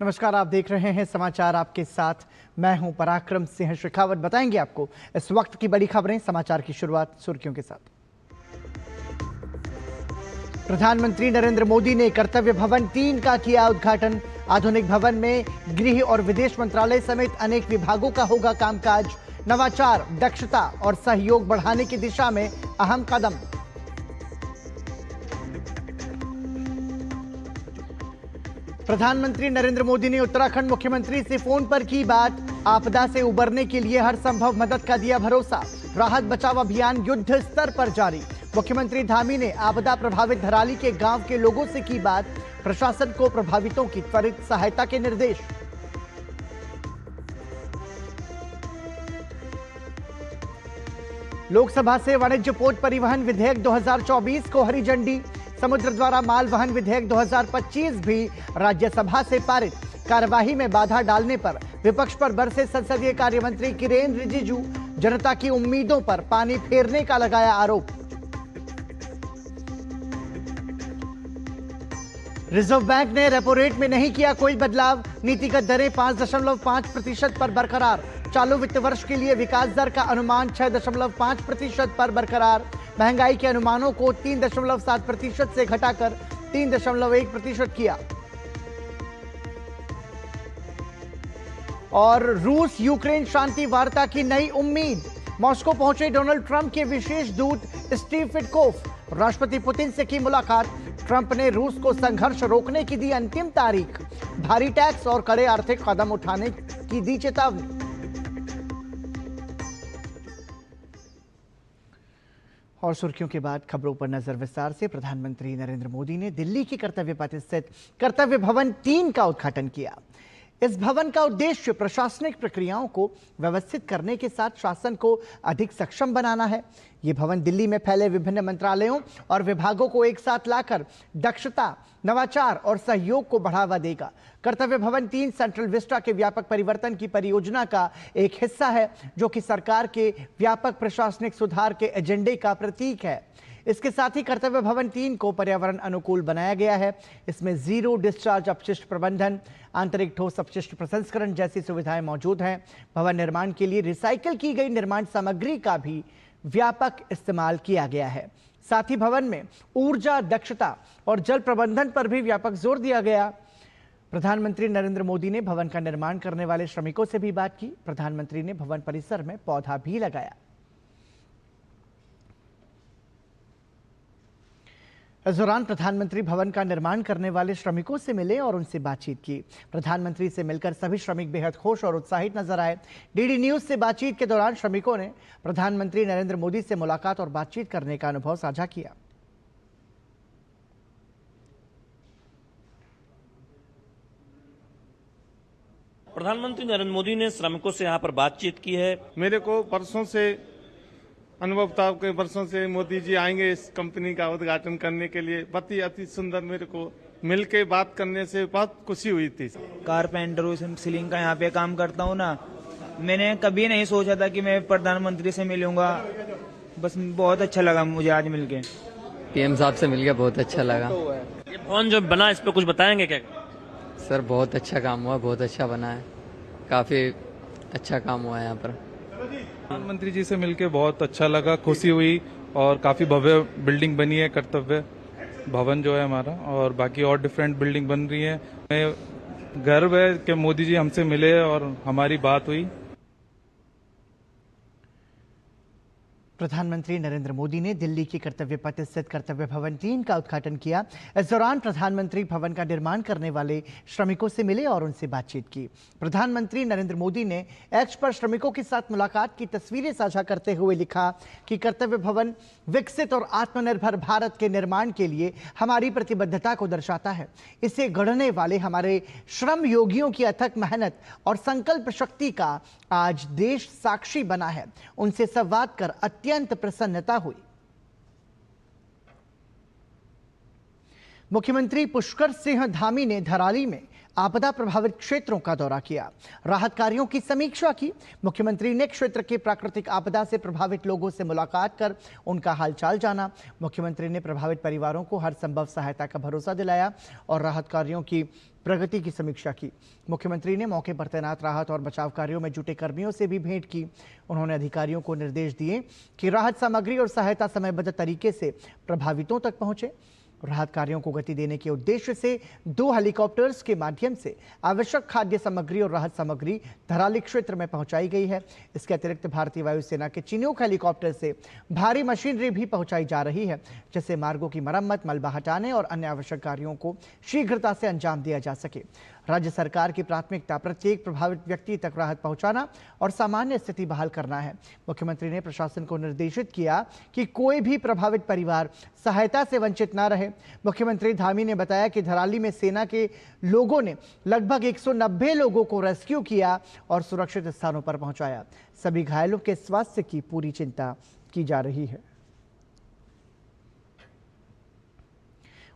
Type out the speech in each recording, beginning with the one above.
नमस्कार, आप देख रहे हैं समाचार आपके साथ मैं हूं पराक्रम सिंह शेखावत। बताएंगे आपको इस वक्त की बड़ी खबरें। समाचार की शुरुआत सुर्खियों के साथ। प्रधानमंत्री नरेंद्र मोदी ने कर्तव्य भवन 3 का किया उद्घाटन। आधुनिक भवन में गृह और विदेश मंत्रालय समेत अनेक विभागों का होगा कामकाज। नवाचार, दक्षता और सहयोग बढ़ाने की दिशा में अहम कदम। प्रधानमंत्री नरेंद्र मोदी ने उत्तराखंड मुख्यमंत्री से फोन पर की बात। आपदा से उबरने के लिए हर संभव मदद का दिया भरोसा। राहत बचाव अभियान युद्ध स्तर पर जारी। मुख्यमंत्री धामी ने आपदा प्रभावित धराली के गांव के लोगों से की बात। प्रशासन को प्रभावितों की त्वरित सहायता के निर्देश। लोकसभा से वाणिज्य पोत परिवहन विधेयक 2024 को हरी झंडी। समुद्र द्वारा माल वहन विधेयक 2025 भी राज्यसभा से पारित। कार्यवाही में बाधा डालने पर विपक्ष पर बरसे संसदीय कार्य मंत्री किरेन रिजिजू। जनता की उम्मीदों पर पानी फेरने का लगाया आरोप। रिजर्व बैंक ने रेपो रेट में नहीं किया कोई बदलाव। नीतिगत दरें 5.5% पर बरकरार। चालू वित्त वर्ष के लिए विकास दर का अनुमान 6.5% पर बरकरार। महंगाई के अनुमानों को 3.7% से घटाकर 3.1% किया। और रूस यूक्रेन शांति वार्ता की नई उम्मीद। मॉस्को पहुंचे डोनाल्ड ट्रंप के विशेष दूत स्टीव विटकोफ। राष्ट्रपति पुतिन से की मुलाकात। ट्रंप ने रूस को संघर्ष रोकने की दी अंतिम तारीख। भारी टैक्स और कड़े आर्थिक कदम उठाने की दी चेतावनी। और सुर्खियों के बाद खबरों पर नजर विस्तार से। प्रधानमंत्री नरेंद्र मोदी ने दिल्ली की कर्तव्य पथ स्थित कर्तव्य भवन 3 का उद्घाटन किया। इस भवन का उद्देश्य प्रशासनिक प्रक्रियाओं को व्यवस्थित करने के साथ शासन को अधिक सक्षम बनाना है। ये भवन दिल्ली में फैले विभिन्न मंत्रालयों और विभागों को एक साथ लाकर दक्षता, नवाचार और सहयोग को बढ़ावा देगा। कर्तव्य भवन 3 सेंट्रल विस्टा के व्यापक परिवर्तन की परियोजना का एक हिस्सा है, जो कि सरकार के व्यापक प्रशासनिक सुधार के एजेंडे का प्रतीक है। इसके साथ ही कर्तव्य भवन 3 को पर्यावरण अनुकूल बनाया गया है। इसमें जीरो डिस्चार्ज अपशिष्ट प्रबंधन, आंतरिक ठोस अपशिष्ट प्रसंस्करण जैसी सुविधाएं मौजूद हैं। भवन निर्माण के लिए रिसाइकिल की गई निर्माण सामग्री का भी व्यापक इस्तेमाल किया गया है। साथ ही भवन में ऊर्जा दक्षता और जल प्रबंधन पर भी व्यापक जोर दिया गया। प्रधानमंत्री नरेंद्र मोदी ने भवन का निर्माण करने वाले श्रमिकों से भी बात की। प्रधानमंत्री ने भवन परिसर में पौधा भी लगाया। इस दौरान प्रधानमंत्री भवन का निर्माण करने वाले श्रमिकों से मिले और उनसे बातचीत की। प्रधानमंत्री से मिलकर सभी श्रमिक बेहद खुश और उत्साहित नजर आए। डीडी न्यूज से बातचीत के दौरान श्रमिकों ने प्रधानमंत्री नरेंद्र मोदी से मुलाकात और बातचीत करने का अनुभव साझा किया। प्रधानमंत्री नरेंद्र मोदी ने श्रमिकों से यहाँ पर बातचीत की है। मेरे को परसों से अनुभव था के वर्षों से मोदी जी आएंगे इस कंपनी का उद्घाटन करने के लिए। अति सुंदर, मेरे को मिलके बात करने से बहुत खुशी हुई थी। कारपेंटर सीलिंग का यहाँ पे काम करता हूँ ना, मैंने कभी नहीं सोचा था कि मैं प्रधानमंत्री से मिलूंगा। बस बहुत अच्छा लगा मुझे आज मिलके। पीएम साहब से मिलके बहुत अच्छा लगा। ये भवन जो बना इस पे कुछ बताएंगे क्या? सर बहुत अच्छा काम हुआ, बहुत अच्छा बना है, काफी अच्छा काम हुआ है यहाँ पर। प्रधानमंत्री जी से मिलके बहुत अच्छा लगा, खुशी हुई और काफी भव्य बिल्डिंग बनी है कर्तव्य भवन जो है हमारा, और बाकी और डिफरेंट बिल्डिंग बन रही है। हमें गर्व है कि मोदी जी हमसे मिले और हमारी बात हुई। प्रधानमंत्री नरेंद्र मोदी ने दिल्ली की कर्तव्य पथ स्थित कर्तव्य भवन 3 का उद्घाटन किया। इस दौरान प्रधानमंत्री भवन का निर्माण करने वाले श्रमिकों से मिले और उनसे बातचीत की। प्रधानमंत्री नरेंद्र मोदी ने एक्स पर श्रमिकों के साथ मुलाकात की तस्वीरें साझा करते हुए लिखा कि कर्तव्य भवन विकसित और आत्मनिर्भर भारत के निर्माण के लिए हमारी प्रतिबद्धता को दर्शाता है। इसे गढ़ने वाले हमारे श्रम योगियों की अथक मेहनत और संकल्प शक्ति का आज देश साक्षी बना है। उनसे संवाद कर अत्यंत प्रसन्नता हुई। मुख्यमंत्री पुष्कर सिंह धामी ने धराली में आपदा प्रभावित क्षेत्रों का दौरा किया, राहत कार्यों की समीक्षा की। मुख्यमंत्री ने क्षेत्र के प्राकृतिक आपदा से प्रभावित लोगों से मुलाकात कर उनका हालचाल जाना। मुख्यमंत्री ने प्रभावित परिवारों को हर संभव सहायता का भरोसा दिलाया और राहत कार्यों की प्रगति की समीक्षा की। मुख्यमंत्री ने मौके पर तैनात राहत और बचाव कार्यों में जुटे कर्मियों से भी भेंट की। उन्होंने अधिकारियों को निर्देश दिए कि राहत सामग्री और सहायता समयबद्ध तरीके से प्रभावितों तक पहुंचे। राहत कार्यों को गति देने के उद्देश्य से 2 हेलीकॉप्टर्स के माध्यम से आवश्यक खाद्य सामग्री और राहत सामग्री धराली क्षेत्र में पहुंचाई गई है। इसके अतिरिक्त भारतीय वायुसेना के चिनूक हेलीकॉप्टर से भारी मशीनरी भी पहुंचाई जा रही है, जिससे मार्गों की मरम्मत, मलबा हटाने और अन्य आवश्यक कार्यों को शीघ्रता से अंजाम दिया जा सके। राज्य सरकार की प्राथमिकता प्रत्येक प्रभावित व्यक्ति तक राहत पहुंचाना और सामान्य स्थिति बहाल करना है। मुख्यमंत्री ने प्रशासन को निर्देशित किया कि कोई भी प्रभावित परिवार सहायता से वंचित न रहे। मुख्यमंत्री धामी ने बताया कि धराली में सेना के लोगों ने लगभग 190 लोगों को रेस्क्यू किया और सुरक्षित स्थानों पर पहुंचाया। सभी घायलों के स्वास्थ्य की पूरी चिंता की जा रही है।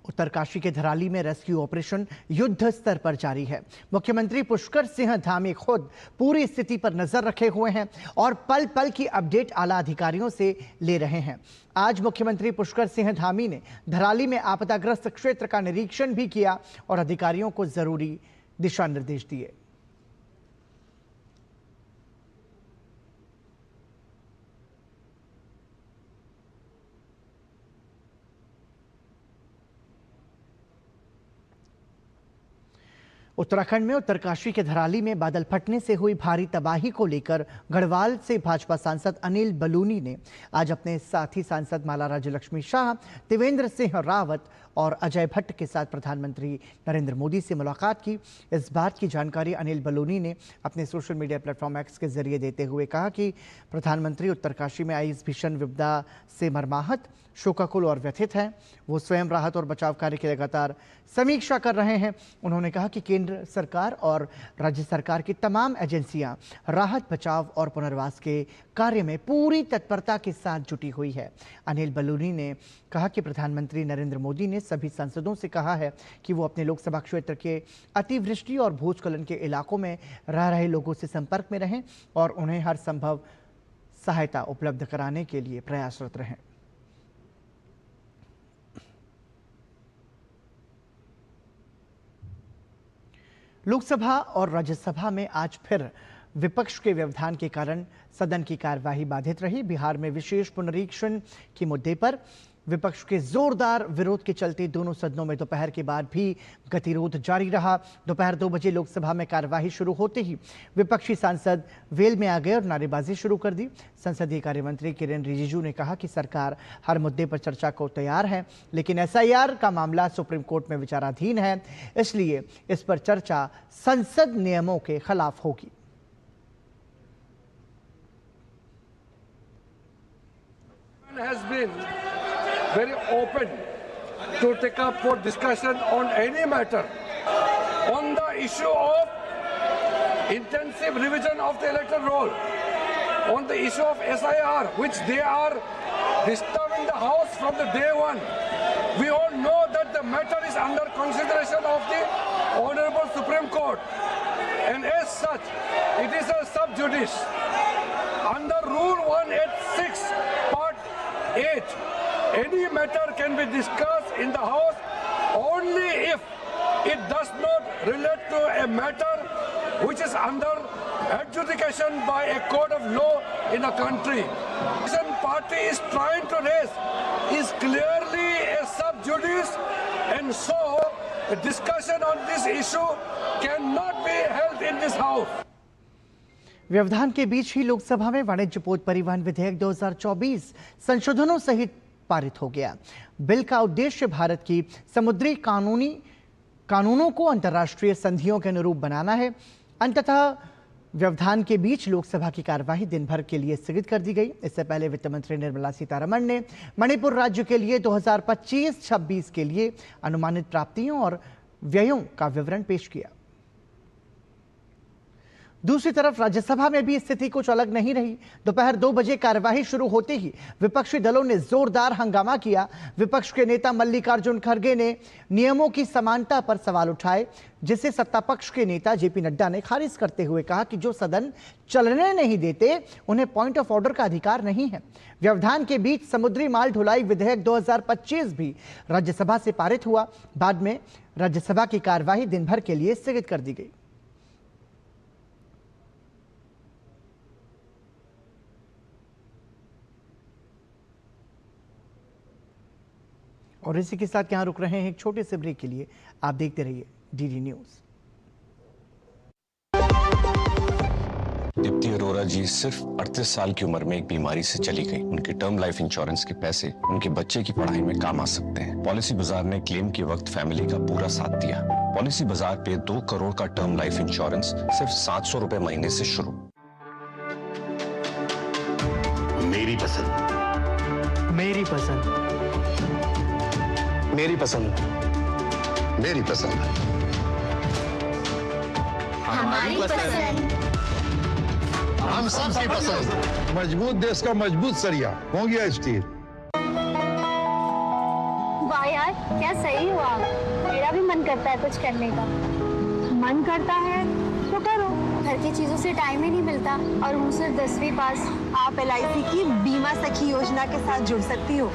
उत्तरकाशी के धराली में रेस्क्यू ऑपरेशन युद्ध स्तर पर जारी है। मुख्यमंत्री पुष्कर सिंह धामी खुद पूरी स्थिति पर नजर रखे हुए हैं और पल पल की अपडेट आला अधिकारियों से ले रहे हैं। आज मुख्यमंत्री पुष्कर सिंह धामी ने धराली में आपदाग्रस्त क्षेत्र का निरीक्षण भी किया और अधिकारियों को जरूरी दिशा निर्देश दिए। उत्तराखंड में उत्तरकाशी के धराली में बादल फटने से हुई भारी तबाही को लेकर गढ़वाल से भाजपा सांसद अनिल बलूनी ने आज अपने साथी सांसद माला राज्यलक्ष्मी शाह, त्रिवेंद्र सिंह रावत और अजय भट्ट के साथ प्रधानमंत्री नरेंद्र मोदी से मुलाकात की। इस बात की जानकारी अनिल बलूनी ने अपने सोशल मीडिया प्लेटफॉर्म एक्स के जरिए देते हुए कहा कि प्रधानमंत्री उत्तरकाशी में आई इस भीषण विपदा से मर्माहत, शोकाकुल और व्यथित हैं। वो स्वयं राहत और बचाव कार्य की लगातार समीक्षा कर रहे हैं। उन्होंने कहा कि केंद्र सरकार और राज्य सरकार की तमाम एजेंसियां राहत, बचाव और पुनर्वास के कार्य में पूरी तत्परता के साथ जुटी हुई है। अनिल बलूनी ने कहा कि प्रधानमंत्री नरेंद्र मोदी ने सभी सांसदों से कहा है कि वो अपने लोकसभा क्षेत्र के अतिवृष्टि और भूस्खलन के इलाकों में रह रहे लोगों से संपर्क में रहें और उन्हें हर संभव सहायता उपलब्ध कराने के लिए प्रयासरत रहें। लोकसभा और राज्यसभा में आज फिर विपक्ष के व्यवधान के कारण सदन की कार्यवाही बाधित रही। बिहार में विशेष पुनरीक्षण के मुद्दे पर विपक्ष के जोरदार विरोध के चलते दोनों सदनों में दोपहर के बाद भी गतिरोध जारी रहा। दोपहर 2 बजे लोकसभा में कार्यवाही शुरू होते ही विपक्षी सांसद वेल में आ गए और नारेबाजी शुरू कर दी। संसदीय कार्य मंत्री किरेन रिजिजू ने कहा कि सरकार हर मुद्दे पर चर्चा को तैयार है, लेकिन एसआईआर का मामला सुप्रीम कोर्ट में विचाराधीन है, इसलिए इस पर चर्चा संसद नियमों के खिलाफ होगी। has been very open to take up for discussion on any matter on the issue of intensive revision of the electoral roll, on the issue of SIR, which they are disturbing the House from the day one. We all know that the matter is under consideration of the Honorable Supreme Court, and as such, it is a sub judice. Under Rule 186, Part 8, any matter can be discussed in the House only if it does not relate to a matter which is under adjudication by a court of law in a country. Opposition party is trying to raise is clearly a sub judice, and so a discussion on this issue cannot be held in this House. व्यवधान के बीच ही लोकसभा में वाणिज्य पोत परिवहन विधेयक 2024 संशोधनों सहित पारित हो गया। बिल का उद्देश्य भारत की समुद्री कानूनों को अंतर्राष्ट्रीय संधियों के अनुरूप बनाना है। अंततः व्यवधान के बीच लोकसभा की कार्यवाही दिन भर के लिए स्थगित कर दी गई। इससे पहले वित्त मंत्री निर्मला सीतारमण ने मणिपुर राज्य के लिए 2025-26 के लिए अनुमानित प्राप्तियों और व्ययों का विवरण पेश किया। दूसरी तरफ राज्यसभा में भी स्थिति कुछ अलग नहीं रही। दोपहर 2 बजे कार्यवाही शुरू होते ही विपक्षी दलों ने जोरदार हंगामा किया। विपक्ष के नेता मल्लिकार्जुन खड़गे ने नियमों की समानता पर सवाल उठाए, जिसे सत्ता पक्ष के नेता जेपी नड्डा ने खारिज करते हुए कहा कि जो सदन चलने नहीं देते उन्हें पॉइंट ऑफ ऑर्डर का अधिकार नहीं है। व्यवधान के बीच समुद्री माल ढुलाई विधेयक 2025 भी राज्यसभा से पारित हुआ। बाद में राज्यसभा की कार्यवाही दिन भर के लिए स्थगित कर दी गई। और इसी के साथ यहां रुक रहे हैं एक छोटे से ब्रेक के लिए। आप देखते रहिए डीडी न्यूज। दीप्ति अरोरा जी सिर्फ 38 साल की उम्र में एक बीमारी से चली गई। उनके टर्म लाइफ इंश्योरेंस के पैसे उनके बच्चे की पढ़ाई में काम आ सकते हैं। पॉलिसी बाजार ने क्लेम के वक्त फैमिली का पूरा साथ दिया। पॉलिसी बाजार पे 2 करोड़ का टर्म लाइफ इंश्योरेंस सिर्फ 700 रुपए महीने से शुरू। मेरी पसंद, मेरी पसंद, मेरी पसंद, मेरी पसंद, हमारी पसंद, हम सबकी पसंद। मजबूत देश का मजबूत सरिया हो गया स्टील। वाह यार, क्या सही हुआ। मेरा भी मन करता है कुछ करने का। मन करता है तो करो। घर की चीजों से टाइम ही नहीं मिलता और हूँ सिर्फ 10वीं पास। आप LIC की बीमा सखी योजना के साथ जुड़ सकती हो।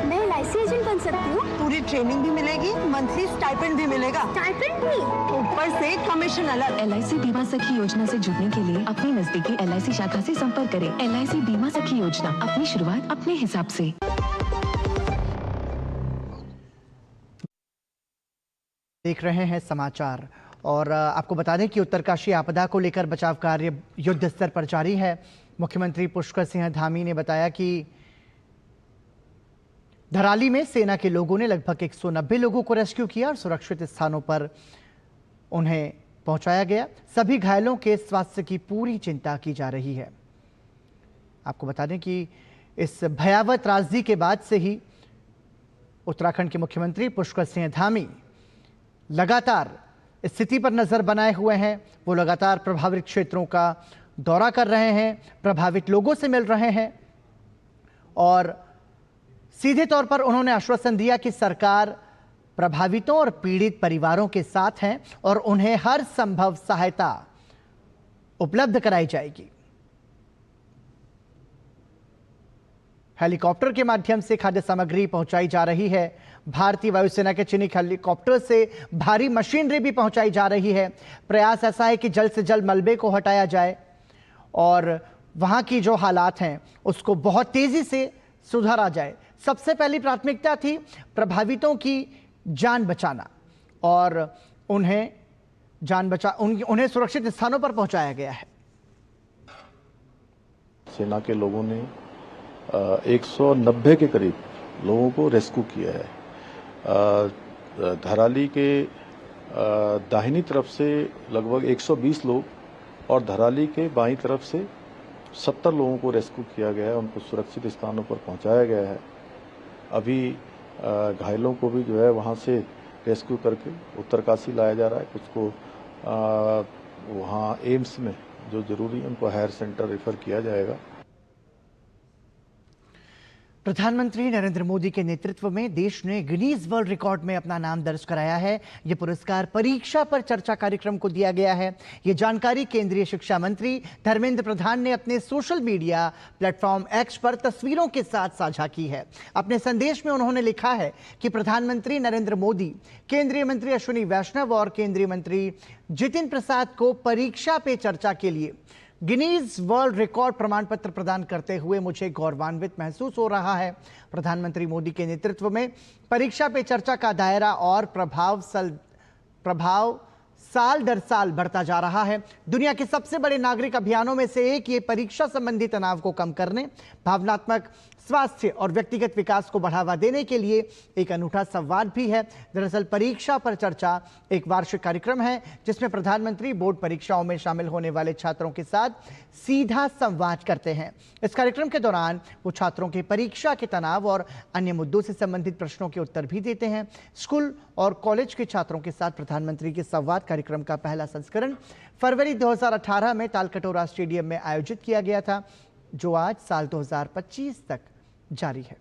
मैं LIC एजेंट बन सकती हूँ। पूरी ट्रेनिंग भी मिलेगी, मंथली स्टाइपेंड भी मिलेगा। स्टाइपेंड भी? ऊपर से कमीशन अलग। LIC बीमा सखी योजना से जुड़ने के लिए अपनी नजदीकी LIC शाखा से संपर्क करें। LIC बीमा सखी योजना, अपनी शुरुआत अपने हिसाब से। देख रहे हैं समाचार और आपको बता दें कि उत्तरकाशी आपदा को लेकर बचाव कार्य युद्ध स्तर पर जारी है। मुख्यमंत्री पुष्कर सिंह धामी ने बताया कि धराली में सेना के लोगों ने लगभग 190 लोगों को रेस्क्यू किया और सुरक्षित स्थानों पर उन्हें पहुंचाया गया। सभी घायलों के स्वास्थ्य की पूरी चिंता की जा रही है। आपको बता दें कि इस भयावह त्रासदी के बाद से ही उत्तराखंड के मुख्यमंत्री पुष्कर सिंह धामी लगातार स्थिति पर नजर बनाए हुए हैं। वो लगातार प्रभावित क्षेत्रों का दौरा कर रहे हैं, प्रभावित लोगों से मिल रहे हैं और सीधे तौर पर उन्होंने आश्वासन दिया कि सरकार प्रभावितों और पीड़ित परिवारों के साथ है और उन्हें हर संभव सहायता उपलब्ध कराई जाएगी। हेलीकॉप्टर के माध्यम से खाद्य सामग्री पहुंचाई जा रही है। भारतीय वायुसेना के चिनूक हेलीकॉप्टर से भारी मशीनरी भी पहुंचाई जा रही है। प्रयास ऐसा है कि जल्द से जल्द मलबे को हटाया जाए और वहां की जो हालात हैं उसको बहुत तेजी से सुधारा जाए। सबसे पहली प्राथमिकता थी प्रभावितों की जान बचाना और उन्हें सुरक्षित स्थानों पर पहुंचाया गया है। सेना के लोगों ने 190 के करीब लोगों को रेस्क्यू किया है। धराली के दाहिनी तरफ से लगभग 120 लोग और धराली के बाईं तरफ से 70 लोगों को रेस्क्यू किया गया है। उनको सुरक्षित स्थानों पर पहुंचाया गया है। अभी घायलों को भी जो है वहां से रेस्क्यू करके उत्तरकाशी लाया जा रहा है। कुछ को वहां एम्स में जो जरूरी है उनको हायर सेंटर रेफर किया जाएगा। प्रधानमंत्री नरेंद्र मोदी के नेतृत्व में देश ने गिनीज वर्ल्ड रिकॉर्ड में अपना नाम दर्ज कराया है। यह पुरस्कार परीक्षा पर चर्चा कार्यक्रम को दिया गया है। यह जानकारी केंद्रीय शिक्षा मंत्री धर्मेंद्र प्रधान ने अपने सोशल मीडिया प्लेटफॉर्म X पर तस्वीरों के साथ साझा की है। अपने संदेश में उन्होंने लिखा है कि प्रधानमंत्री नरेंद्र मोदी, केंद्रीय मंत्री अश्विनी वैष्णव और केंद्रीय मंत्री जितिन प्रसाद को परीक्षा पे चर्चा के लिए गिनीज वर्ल्ड रिकॉर्ड प्रमाण पत्र प्रदान करते हुए मुझे गौरवान्वित महसूस हो रहा है। प्रधानमंत्री मोदी के नेतृत्व में परीक्षा पे चर्चा का दायरा और प्रभाव साल दर साल बढ़ता जा रहा है। दुनिया के सबसे बड़े नागरिक अभियानों में से एक ये परीक्षा संबंधी तनाव को कम करने, भावनात्मक स्वास्थ्य और व्यक्तिगत विकास को बढ़ावा देने के लिए एक अनूठा संवाद भी है। दरअसल परीक्षा पर चर्चा एक वार्षिक कार्यक्रम है जिसमें प्रधानमंत्री बोर्ड परीक्षाओं में शामिल होने वाले छात्रों के साथ सीधा संवाद करते हैं। इस कार्यक्रम के दौरान वो छात्रों के परीक्षा के तनाव और अन्य मुद्दों से संबंधित प्रश्नों के उत्तर भी देते हैं। स्कूल और कॉलेज के छात्रों के साथ प्रधानमंत्री के संवाद कार्यक्रम का पहला संस्करण फरवरी 2018 में तालकटोरा स्टेडियम में आयोजित किया गया था, जो आज साल 2025 तक जारी है।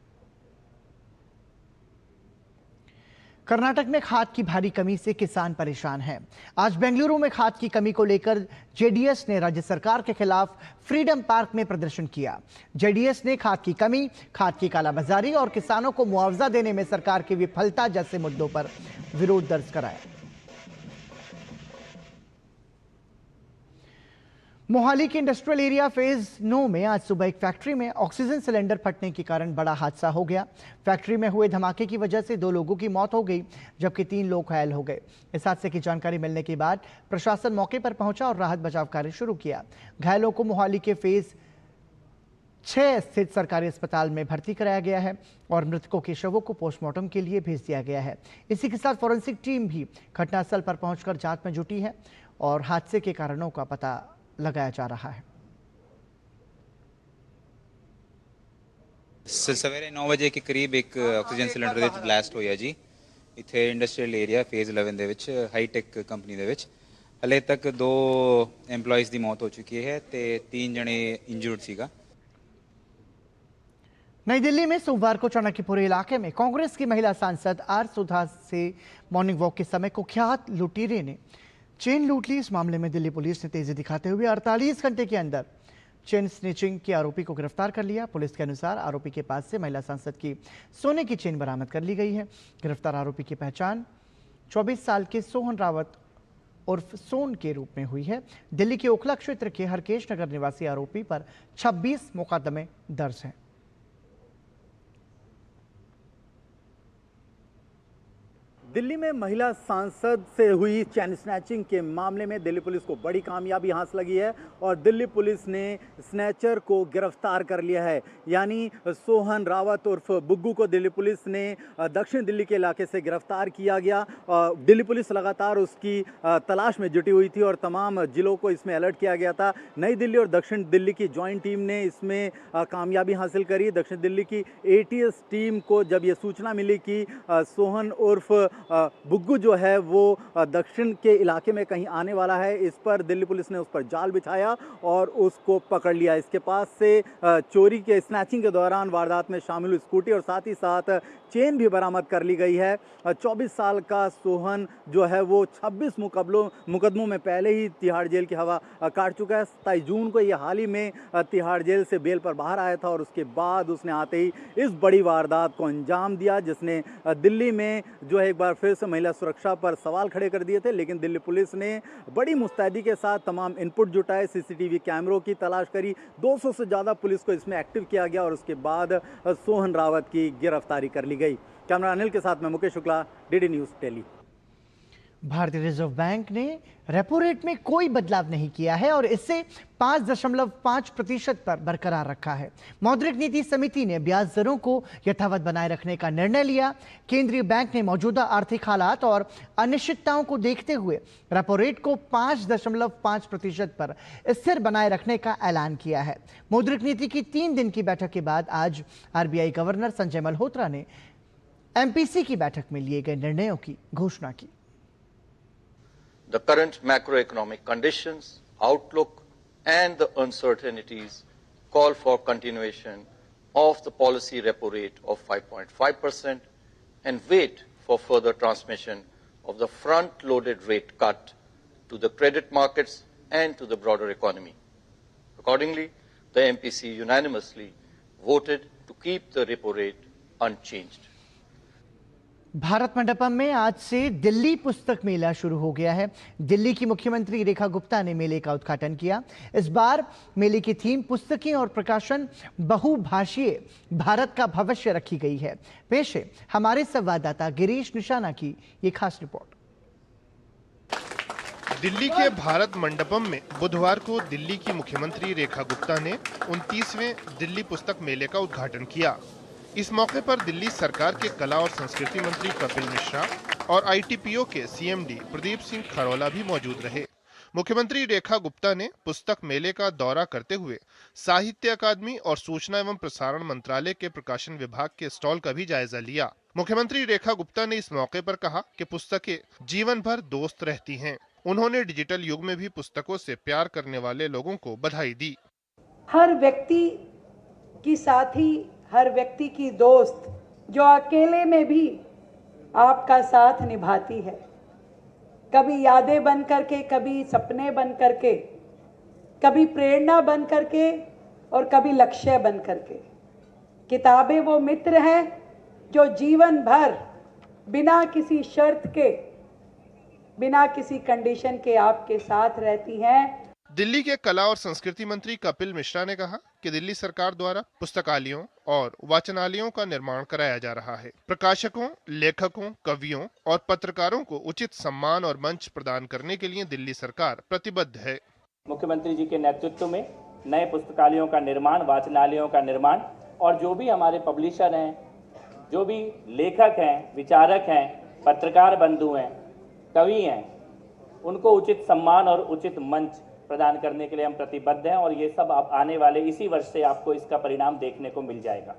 कर्नाटक में खाद की भारी कमी से किसान परेशान हैं। आज बेंगलुरु में खाद की कमी को लेकर जेडीएस ने राज्य सरकार के खिलाफ फ्रीडम पार्क में प्रदर्शन किया। जेडीएस ने खाद की कमी, खाद की कालाबाजारी और किसानों को मुआवजा देने में सरकार की विफलता जैसे मुद्दों पर विरोध दर्ज कराया। मोहाली के इंडस्ट्रियल एरिया फेज 9 में आज सुबह एक फैक्ट्री में ऑक्सीजन सिलेंडर फटने के कारण बड़ा हादसा हो गया। फैक्ट्री में हुए धमाके की वजह से 2 लोगों की मौत हो गई, जबकि 3 लोग घायल हो गए। इस हादसे की जानकारी मिलने के बाद प्रशासन मौके पर पहुंचा और राहत बचाव कार्य शुरू किया। घायलों को मोहाली के फेज 6 स्थित सरकारी अस्पताल में भर्ती कराया गया है और मृतकों के शवों को पोस्टमार्टम के लिए भेज दिया गया है। इसी के साथ फॉरेंसिक टीम भी घटनास्थल पर पहुंचकर जांच में जुटी है और हादसे के कारणों का पता लगाया जा रहा है। सवेरे 9 ਵਜੇ के करीब एक ਆਕਸੀਜਨ ਸਿਲੰਡਰ ਦੇ ਵਿੱਚ ਬਲਾਸਟ ਹੋਇਆ ਜੀ, ਇੱਥੇ ਇੰਡਸਟਰੀਅਲ ਏਰੀਆ ਫੇਜ਼ 11 ਦੇ ਵਿੱਚ ਹਾਈਟੈਕ ਕੰਪਨੀ ਦੇ ਵਿੱਚ। ਹਲੇ ਤੱਕ 2 EMPLOYEES ਦੀ ਮੌਤ ਹੋ ਚੁੱਕੀ ਹੈ ਤੇ 3 ਜਣੇ ਇੰਜਰਡ ਸੀਗਾ। नई दिल्ली में सोमवार को चाणक्यपुरी इलाके में कांग्रेस की महिला सांसद आर सुधा से मॉर्निंग वॉक के समय कुख्यात लुटेरे ने चेन लूट ली। इस मामले में दिल्ली पुलिस ने तेजी दिखाते हुए 48 घंटे के अंदर चेन स्निचिंग के आरोपी को गिरफ्तार कर लिया। पुलिस के अनुसार आरोपी के पास से महिला सांसद की सोने की चेन बरामद कर ली गई है। गिरफ्तार आरोपी की पहचान 24 साल के सोहन रावत उर्फ सोन के रूप में हुई है। दिल्ली के ओखला क्षेत्र के हरकेश नगर निवासी आरोपी पर 26 मुकदमे दर्ज हैं। दिल्ली में महिला सांसद से हुई चैन स्नैचिंग के मामले में दिल्ली पुलिस को बड़ी कामयाबी हासिल लगी है और दिल्ली पुलिस ने स्नैचर को गिरफ्तार कर लिया है। यानी सोहन रावत उर्फ बुग्गू को दिल्ली पुलिस ने दक्षिण दिल्ली के इलाके से गिरफ्तार किया गया। दिल्ली पुलिस लगातार उसकी तलाश में जुटी हुई थी और तमाम जिलों को इसमें अलर्ट किया गया था। नई दिल्ली और दक्षिण दिल्ली की ज्वाइंट टीम ने इसमें कामयाबी हासिल करी। दक्षिण दिल्ली की ATS टीम को जब ये सूचना मिली कि सोहन उर्फ बुग्गू जो है वो दक्षिण के इलाके में कहीं आने वाला है, इस पर दिल्ली पुलिस ने उस पर जाल बिछाया और उसको पकड़ लिया। इसके पास से चोरी के स्नैचिंग के दौरान वारदात में शामिल स्कूटी और साथ ही साथ चेन भी बरामद कर ली गई है। 24 साल का सोहन जो है वो 26 मुकदमों में पहले ही तिहाड़ जेल की हवा काट चुका है। 27 जून को ये हाल ही में तिहाड़ जेल से बेल पर बाहर आया था और उसके बाद उसने आते ही इस बड़ी वारदात को अंजाम दिया, जिसने दिल्ली में जो है एक बार फिर से महिला सुरक्षा पर सवाल खड़े कर दिए थे। लेकिन दिल्ली पुलिस ने बड़ी मुस्तैदी के साथ तमाम इनपुट जुटाए, CCTV कैमरों की तलाश करी। 200 से ज़्यादा पुलिस को इसमें एक्टिव किया गया और उसके बाद सोहन रावत की गिरफ्तारी कर ली गई। कैमरा अनिल के साथ मैं मुकेश शुक्ला, DD न्यूज़ दिल्ली। भारतीय रिजर्व बैंक ने रेपो रेट में कोई बदलाव नहीं किया है और इसे 5.5% पर बरकरार रखा है। मौद्रिक नीति समिति ने ब्याज दरों को यथावत बनाए रखने का निर्णय लिया। केंद्रीय बैंक ने मौजूदा आर्थिक हालात और अनिश्चितताओं को देखते हुए रेपो रेट को 5.5% पर स्थिर बनाए रखने का ऐलान किया है। मौद्रिक नीति की 3 दिन की बैठक के बाद आज RBI गवर्नर संजय मल्होत्रा ने MPC की बैठक में लिए गए निर्णयों की घोषणा की। The current macroeconomic conditions, outlook, and the uncertainties call for continuation of the policy repo rate of 5.5% and wait for further transmission of the front-loaded rate cut to the credit markets and to the broader economy. Accordingly, the MPC unanimously voted to keep the repo rate unchanged. Bharat Mandapam में आज से दिल्ली पुस्तक मेला शुरू हो गया है। दिल्ली की मुख्यमंत्री रेखा गुप्ता ने मेले का उद्घाटन किया। इस बार मेले की थीम पुस्तकें और प्रकाशन बहुभाषीय भारत का भविष्य रखी गई है। पेश है हमारे संवाददाता गिरीश निशाना की ये खास रिपोर्ट। दिल्ली के भारत मंडपम में बुधवार को दिल्ली की मुख्यमंत्री रेखा गुप्ता ने 29वें दिल्ली पुस्तक मेले का उद्घाटन किया। इस मौके पर दिल्ली सरकार के कला और संस्कृति मंत्री कपिल मिश्रा और ITPO के CMD प्रदीप सिंह खरोला भी मौजूद रहे। मुख्यमंत्री रेखा गुप्ता ने पुस्तक मेले का दौरा करते हुए साहित्य अकादमी और सूचना एवं प्रसारण मंत्रालय के प्रकाशन विभाग के स्टॉल का भी जायजा लिया। मुख्यमंत्री रेखा गुप्ता ने इस मौके पर कहा कि पुस्तकें जीवन भर दोस्त रहती हैं। उन्होंने डिजिटल युग में भी पुस्तकों से प्यार करने वाले लोगों को बधाई दी। हर व्यक्ति की साथी, हर व्यक्ति की दोस्त, जो अकेले में भी आपका साथ निभाती है, कभी यादें बन करके, कभी सपने बन करके, कभी प्रेरणा बन करके और कभी लक्ष्य बन करके। किताबें वो मित्र हैं जो जीवन भर बिना किसी शर्त के, बिना किसी कंडीशन के आपके साथ रहती हैं। दिल्ली के कला और संस्कृति मंत्री कपिल मिश्रा ने कहा कि दिल्ली सरकार द्वारा पुस्तकालयों और वाचनालयों का निर्माण कराया जा रहा है। प्रकाशकों, लेखकों, कवियों और पत्रकारों को उचित सम्मान और मंच प्रदान करने के लिए दिल्ली सरकार प्रतिबद्ध है। मुख्यमंत्री जी के नेतृत्व में नए पुस्तकालयों का निर्माण, वाचनालयों का निर्माण, और जो भी हमारे पब्लिशर हैं, जो भी लेखक हैं, विचारक हैं, पत्रकार बंधु हैं, कवि हैं, उनको उचित सम्मान और उचित मंच प्रदान करने के लिए हम प्रतिबद्ध हैं और ये सब आप आने वाले इसी वर्ष से आपको इसका परिणाम देखने को मिल जाएगा।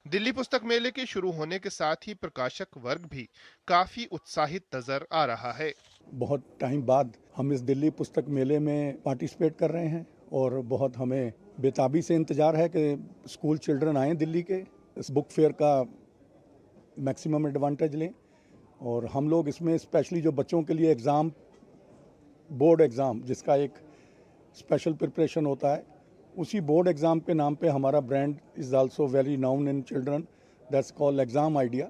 दिल्ली पुस्तक मेले के शुरू होने के साथ ही प्रकाशक वर्ग भी काफी उत्साहित नजर आ रहा है। बहुत टाइम बाद हम इस दिल्ली पुस्तक मेले में पार्टिसिपेट कर रहे हैं और बहुत हमें बेताबी से इंतजार है कि स्कूल चिल्ड्रन आएँ दिल्ली के, इस बुक फेयर का मैक्सिमम एडवांटेज लें। और हम लोग इसमें स्पेशली जो बच्चों के लिए एग्ज़ाम, बोर्ड एग्ज़ाम जिसका एक स्पेशल प्रिपरेशन होता है, उसी बोर्ड एग्ज़ाम के नाम पे हमारा brand is also very noun in children, that's called exam idea.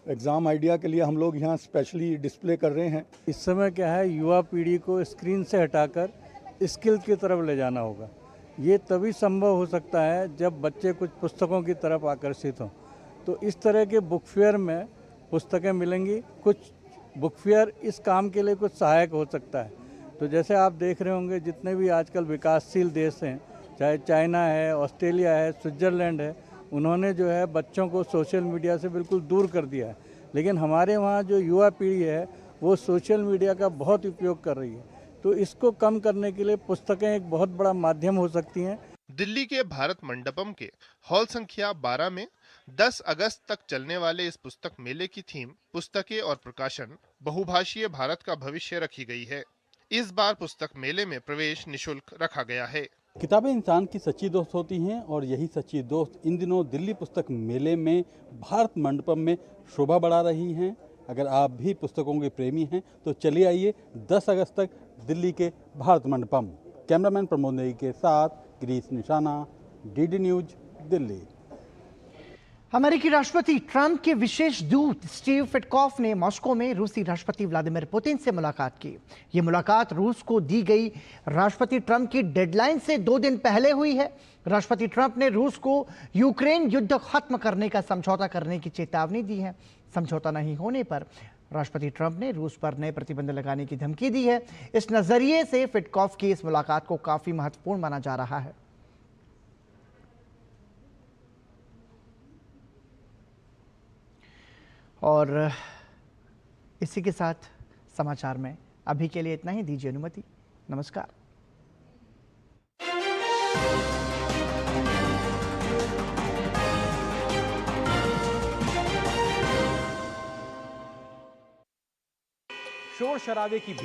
Exam idea के लिए हम लोग यहाँ स्पेशली डिस्प्ले कर रहे हैं। इस समय क्या है, युवा पीढ़ी को स्क्रीन से हटाकर स्किल की तरफ ले जाना होगा। ये तभी संभव हो सकता है जब बच्चे कुछ पुस्तकों की तरफ आकर्षित हों। तो इस तरह के बुक फेयर में पुस्तकें मिलेंगी। कुछ बुक फेयर इस काम के लिए कुछ सहायक हो सकता है। तो जैसे आप देख रहे होंगे, जितने भी आजकल विकासशील देश हैं, चाहे चाइना है, ऑस्ट्रेलिया है, स्विट्ज़रलैंड है, उन्होंने जो है बच्चों को सोशल मीडिया से बिल्कुल दूर कर दिया है। लेकिन हमारे वहाँ जो युवा पीढ़ी है वो सोशल मीडिया का बहुत उपयोग कर रही है। तो इसको कम करने के लिए पुस्तकें एक बहुत बड़ा माध्यम हो सकती हैं। दिल्ली के भारत मंडपम के हॉल संख्या 12 में 10 अगस्त तक चलने वाले इस पुस्तक मेले की थीम पुस्तकें और प्रकाशन, बहुभाषीय भारत का भविष्य रखी गई है। इस बार पुस्तक मेले में प्रवेश निशुल्क रखा गया है। किताबें इंसान की सच्ची दोस्त होती हैं और यही सच्ची दोस्त इन दिनों दिल्ली पुस्तक मेले में भारत मंडपम में शोभा बढ़ा रही हैं। अगर आप भी पुस्तकों के प्रेमी हैं तो चलिए आइए 10 अगस्त तक दिल्ली के भारत मंडपम। कैमरामैन प्रमोद नेगी के साथ गिरीश निशाना, डीडी न्यूज, दिल्ली। अमेरिकी राष्ट्रपति ट्रंप के विशेष दूत स्टीव विटकॉफ ने मॉस्को में रूसी राष्ट्रपति व्लादिमीर पुतिन से मुलाकात की। ये मुलाकात रूस को दी गई राष्ट्रपति ट्रंप की डेडलाइन से 2 दिन पहले हुई है। राष्ट्रपति ट्रंप ने रूस को यूक्रेन युद्ध खत्म करने का समझौता करने की चेतावनी दी है। समझौता नहीं होने पर राष्ट्रपति ट्रंप ने रूस पर नए प्रतिबंध लगाने की धमकी दी है। इस नजरिए से विटकॉफ की इस मुलाकात को काफी महत्वपूर्ण माना जा रहा है। और इसी के साथ समाचार में अभी के लिए इतना ही। दीजिए अनुमति। नमस्कार। शोर शराबे की भीड़